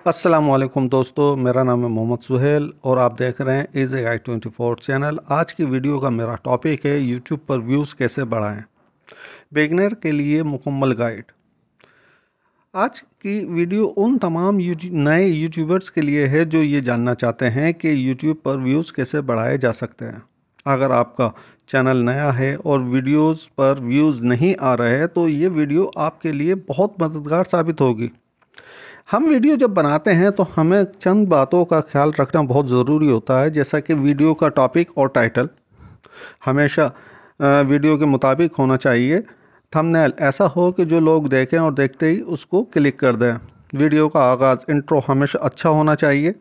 अस्सलाम वालेकुम दोस्तों, मेरा नाम है मोहम्मद सुहेल और आप देख रहे हैं इज़ ए गाइड 24 चैनल। आज की वीडियो का मेरा टॉपिक है यूट्यूब पर व्यूज़ कैसे बढ़ाएं, बिगिनर के लिए मुकम्मल गाइड। आज की वीडियो उन तमाम नए यूट्यूबर्स के लिए है जो ये जानना चाहते हैं कि यूट्यूब पर व्यूज़ कैसे बढ़ाए जा सकते हैं। अगर आपका चैनल नया है और वीडियोज़ पर व्यूज़ नहीं आ रहे हैं तो ये वीडियो आपके लिए बहुत मददगार साबित होगी। हम वीडियो जब बनाते हैं तो हमें चंद बातों का ख्याल रखना बहुत ज़रूरी होता है, जैसा कि वीडियो का टॉपिक और टाइटल हमेशा वीडियो के मुताबिक होना चाहिए। थंबनेल ऐसा हो कि जो लोग देखें और देखते ही उसको क्लिक कर दें। वीडियो का आगाज़ इंट्रो हमेशा अच्छा होना चाहिए।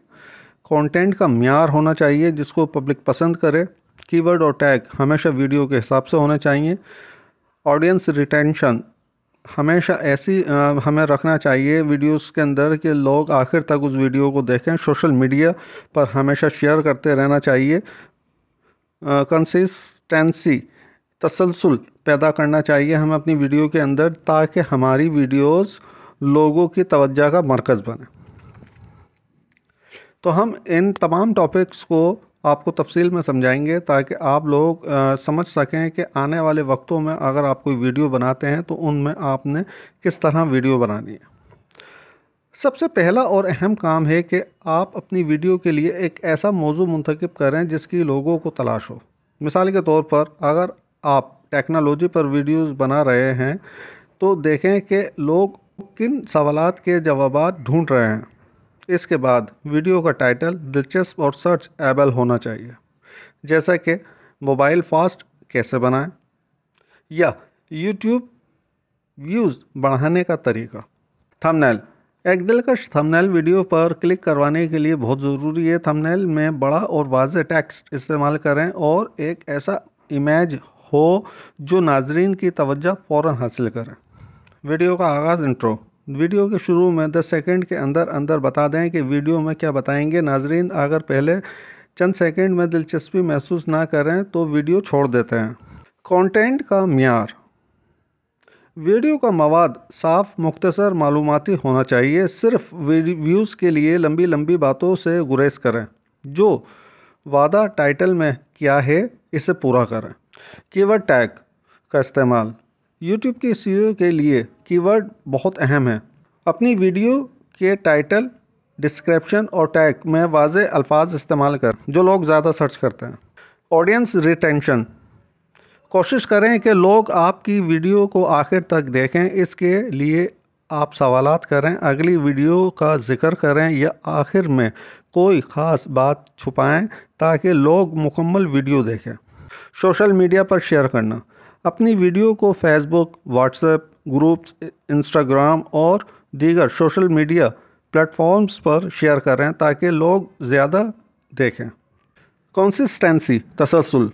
कंटेंट का म्यार होना चाहिए जिसको पब्लिक पसंद करे। कीवर्ड और टैग हमेशा वीडियो के हिसाब से होने चाहिए। ऑडियंस रिटेंशन हमेशा ऐसी हमें रखना चाहिए वीडियोस के अंदर कि लोग आखिर तक उस वीडियो को देखें। सोशल मीडिया पर हमेशा शेयर करते रहना चाहिए। कंसिस्टेंसी तसलसल पैदा करना चाहिए हमें अपनी वीडियो के अंदर, ताकि हमारी वीडियोस लोगों की तवज्जो का मरकज़ बने। तो हम इन तमाम टॉपिक्स को आपको तफसील में समझाएंगे ताकि आप लोग समझ सकें कि आने वाले वक्तों में अगर आप कोई वीडियो बनाते हैं तो उनमें आपने किस तरह वीडियो बनानी है। सबसे पहला और अहम काम है कि आप अपनी वीडियो के लिए एक ऐसा मौजू मुंतखब करें जिसकी लोगों को तलाश हो। मिसाल के तौर पर अगर आप टेक्नोलॉजी पर वीडियोस बना रहे हैं तो देखें कि लोग किन सवालात के जवाबात ढूंढ रहे हैं। इसके बाद वीडियो का टाइटल दिलचस्प और सर्च एबल होना चाहिए, जैसा कि मोबाइल फास्ट कैसे बनाएं या यूट्यूब व्यूज़ बढ़ाने का तरीका। थंबनेल एक दिलकश थंबनेल वीडियो पर क्लिक करवाने के लिए बहुत ज़रूरी है। थंबनेल में बड़ा और वाज़ेह टेक्स्ट इस्तेमाल करें और एक ऐसा इमेज हो जो नाजरीन की तवज्जो फ़ौरन हासिल करें। वीडियो का आगाज़ इंट्रो वीडियो के शुरू में 10 सेकंड के अंदर बता दें कि वीडियो में क्या बताएंगे। नाजरीन अगर पहले चंद सेकंड में दिलचस्पी महसूस ना करें तो वीडियो छोड़ देते हैं। कंटेंट का म्यार वीडियो का मवाद साफ, मुख्तसर, मालूमाती होना चाहिए। सिर्फ व्यूज़ के लिए लंबी लंबी बातों से गुरेज करें। जो वादा टाइटल में किया है इसे पूरा करें। कीवर्ड टैग का इस्तेमाल यूट्यूब की सीईओ के लिए कीवर्ड बहुत अहम है। अपनी वीडियो के टाइटल, डिस्क्रिप्शन और टैग में वाज़ेह अल्फाज इस्तेमाल कर जो लोग ज़्यादा सर्च करते हैं। ऑडियंस रिटेंशन कोशिश करें कि लोग आपकी वीडियो को आखिर तक देखें। इसके लिए आप सवालात करें, अगली वीडियो का जिक्र करें या आखिर में कोई ख़ास बात छुपाएं ताकि लोग मुकम्मल वीडियो देखें। सोशल मीडिया पर शेयर करना अपनी वीडियो को फेसबुक, व्हाट्सएप ग्रुप्स, इंस्टाग्राम और दीगर सोशल मीडिया प्लेटफॉर्म्स पर शेयर करें ताकि लोग ज़्यादा देखें। कंसिस्टेंसी तसलसल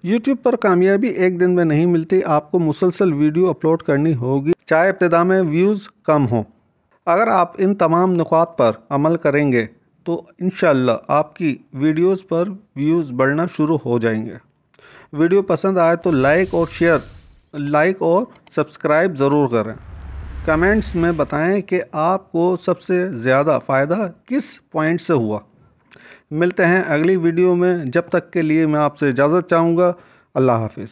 यूट्यूब पर कामयाबी एक दिन में नहीं मिलती। आपको मुसलसल वीडियो अपलोड करनी होगी, चाहे इब्तिदा में व्यूज़ कम हो। अगर आप इन तमाम नुकात पर अमल करेंगे तो इंशाअल्लाह आपकी वीडियोज़ पर व्यूज़ बढ़ना शुरू हो जाएंगे। वीडियो पसंद आए तो लाइक और सब्सक्राइब ज़रूर करें। कमेंट्स में बताएं कि आपको सबसे ज़्यादा फ़ायदा किस पॉइंट से हुआ। मिलते हैं अगली वीडियो में, जब तक के लिए मैं आपसे इजाज़त चाहूँगा। अल्लाह हाफिज़।